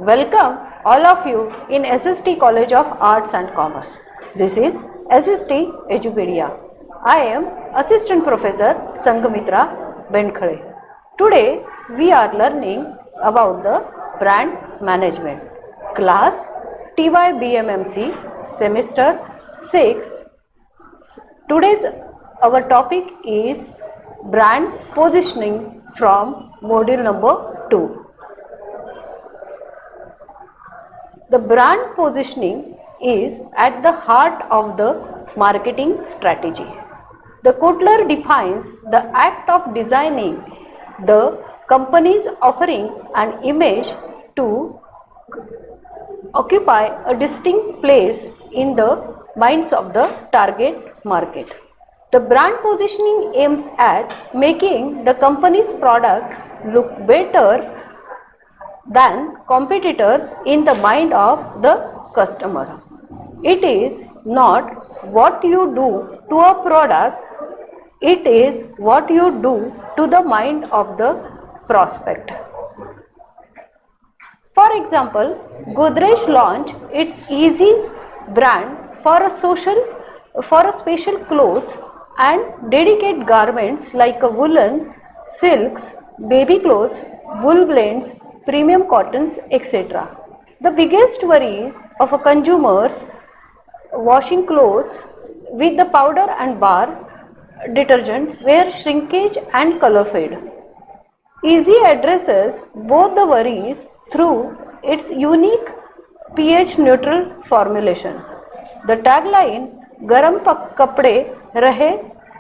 Welcome all of you in SST College of Arts and Commerce. This is SST Edupedia. I am Assistant Professor Sangamitra Benkhale. Today we are learning about the brand management. Class TYBMMC Semester 6. Today's our topic is brand positioning from module number 2. The brand positioning is at the heart of the marketing strategy. The Kotler defines the act of designing the company's offering and image to occupy a distinct place in the minds of the target market. The brand positioning aims at making the company's product look better than competitors in the mind of the customer. It is not what you do to a product, it is what you do to the mind of the prospect. For example, Godrej launched its Easy brand for a special clothes and dedicate garments like a woolen, silks, baby clothes, wool blends, premium cottons, etc. The biggest worries of a consumer's washing clothes with the powder and bar detergents were shrinkage and color fade. Easy addresses both the worries through its unique pH neutral formulation. The tagline "गरम कपड़े रहे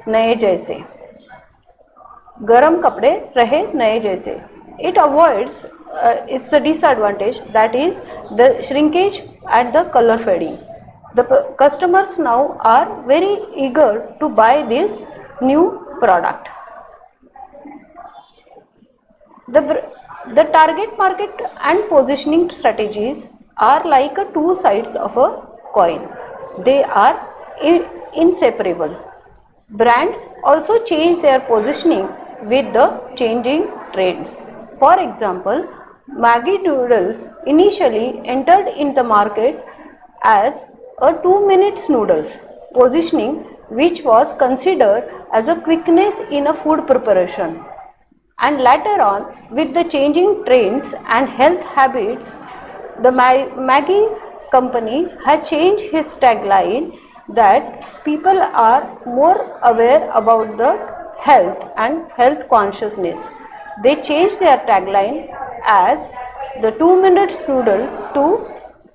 नए जैसे." गरम कपड़े रहे नए जैसे. It avoids it's the disadvantage, that is the shrinkage and the color fading. The customers now are very eager to buy this new product. The target market and positioning strategies are like two sides of a coin. They are inseparable. Brands also change their positioning with the changing trends. For example, Maggi noodles initially entered in the market as a 2 minutes noodles positioning, which was considered as a quickness in a food preparation. And later on, with the changing trends and health habits, the Maggi company has changed its tagline that people are more aware about the health and health consciousness. They changed their tagline as the 2 minutes noodle to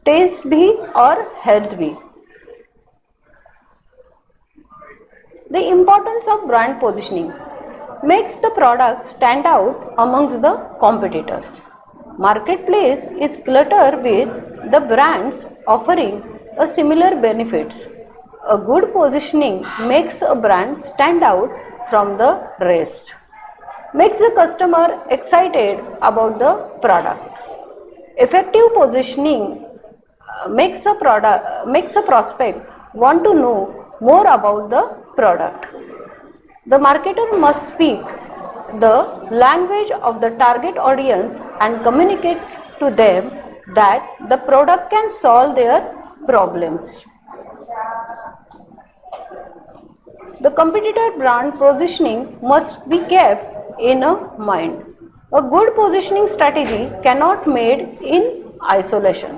taste bhi or health bhi. The importance of brand positioning makes the product stand out amongst the competitors. Marketplace is cluttered with the brands offering a similar benefits. A good positioning makes a brand stand out from the rest. Makes the customer excited about the product. Effective positioning makes a prospect want to know more about the product. The marketer must speak the language of the target audience and communicate to them that the product can solve their problems. The competitor brand positioning must be kept in mind. A good positioning strategy cannot be made in isolation.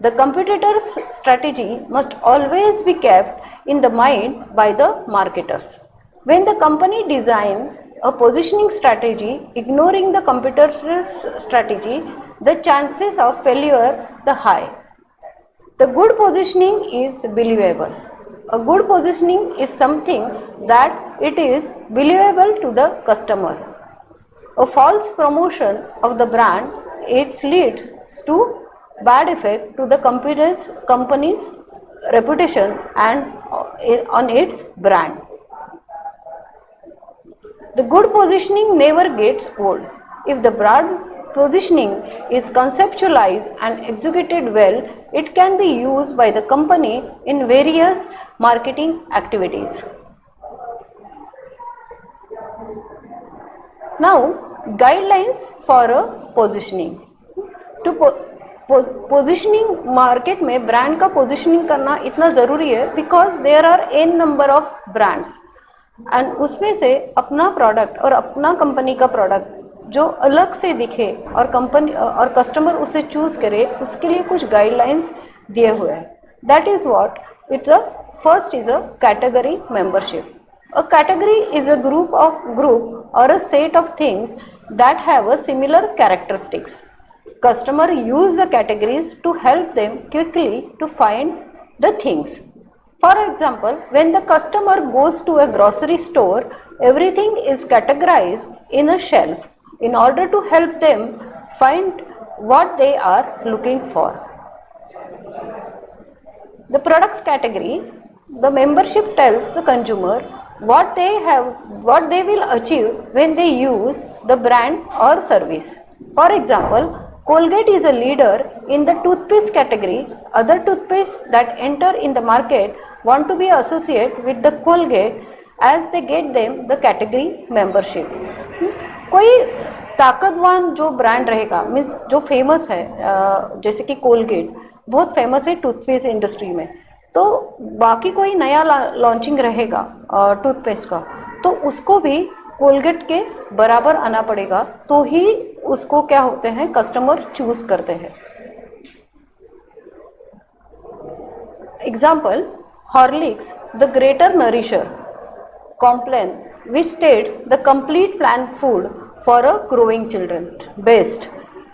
The competitor's strategy must always be kept in the mind by the marketers. When the company designs a positioning strategy ignoring the competitor's strategy, the chances of failure are high. The good positioning is believable. A good positioning is something that it is believable to the customer. A false promotion of the brand, it leads to bad effect to the company's reputation and on its brand. The good positioning never gets old. If the brand positioning is conceptualized and executed well, it can be used by the company in various marketing activities. Now, guidelines for a positioning. Positioning, market में brand का positioning करना इतना ज़रूरी है because there are an number of brands and उसमें से अपना product और अपना कंपनी का प्रोडक्ट जो अलग से दिखे और कंपनी और कस्टमर उसे चूज करे, उसके लिए कुछ गाइडलाइंस दिए हुए हैं. That is what it's a first is a category membership. A category is a group or a set of things that have a similar characteristics. Customer use the categories to help them quickly to find the things. For example, when the customer goes to a grocery store, everything is categorized in a shelf in order to help them find what they are looking for. The products category, the membership tells the consumer what they will achieve when they use the brand or service. For example, Colgate is a leader in the toothpaste category. Other toothpaste that enter in the market want to be associated with the Colgate as they get them the category membership. कोई ताकतवान जो brand रहेगा, means जो famous है, जैसे कि Colgate बहुत famous है toothpaste industry में, तो बाकी कोई नया लॉन्चिंग रहेगा टूथपेस्ट का, तो उसको भी कोलगेट के बराबर आना पड़ेगा, तो ही उसको क्या होते हैं कस्टमर चूज करते हैं. Example, Horlicks the greater nourisher, Complan which states the complete plant food for a growing children. Best,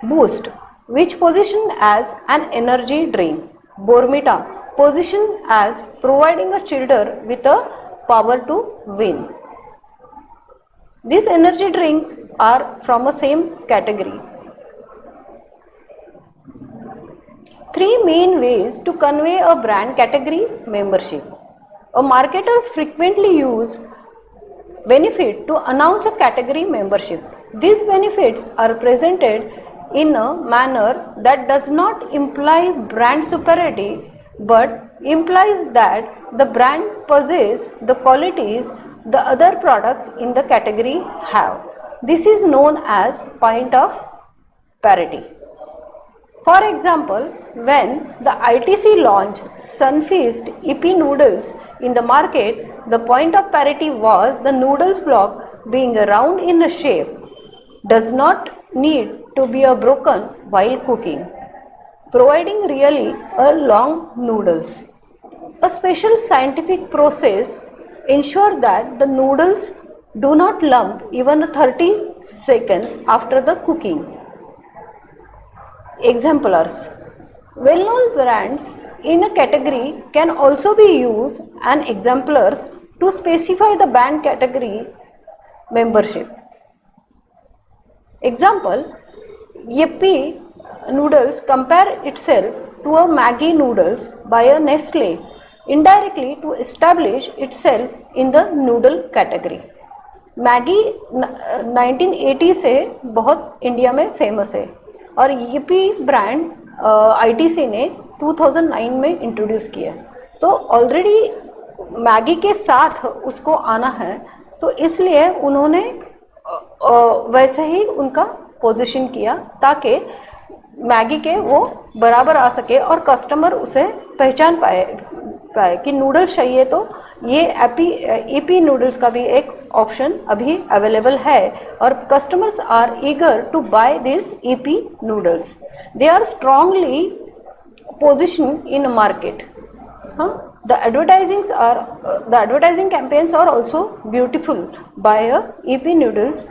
Boost which position as an energy drink. Bormita position as providing a children with a power to win. These energy drinks are from a same category. Three main ways to convey a brand category membership. A marketers frequently use benefit to announce a category membership. These benefits are presented in a manner that does not imply brand superiority but implies that the brand possesses the qualities the other products in the category have. This is known as point of parity. For example, when the ITC launched Sunfeast EP noodles in the market, the point of parity was the noodles block being round in a shape does not need to be broken while cooking, providing really a long noodles. A special scientific process ensures that the noodles do not lump even 30 seconds after the cooking. Exemplars. Well-known brands in a category can also be used and exemplars to specify the brand category membership. Example, Yippee noodles compare itself to a Maggi noodles by a Nestle indirectly to establish itself in the noodle category. Maggi 1980 से बहुत India में famous है और यीपी brand ITC ने 2009 में introduce किया, तो already Maggi के साथ उसको आना है, तो इसलिए उन्होंने वैसे ही उनका पोजीशन किया ताकि मैगी के वो बराबर आ सके और कस्टमर उसे पहचान पाए कि नूडल्स चाहिए तो ये ईपी नूडल्स का भी एक ऑप्शन अभी अवेलेबल है और customers are eager to buy this Yippee noodles. They are strongly position in market. The advertising campaigns are also beautiful by EP noodles.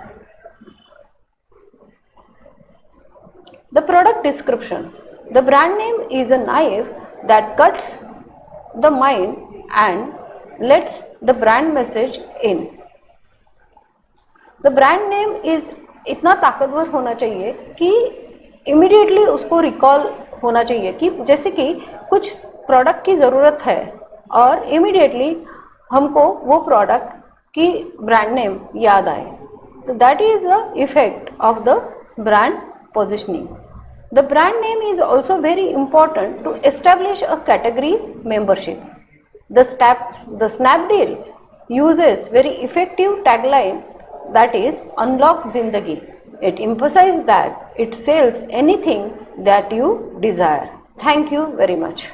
The product description. The brand name is a knife that cuts the mind and lets the brand message in. The brand name is इतना ताकतवर होना चाहिए कि immediately उसको recall होना चाहिए कि जैसे कि कुछ प्रोडक्ट की ज़रूरत है और इमीडिएटली हमको वो प्रोडक्ट की ब्रांड नेम याद आए. तो that is the effect of the brand positioning. The brand name is also very important to establish a category membership. The Snapdeal uses very effective tagline that is unlock जिंदगी. It emphasizes that it sells anything that you desire. Thank you very much.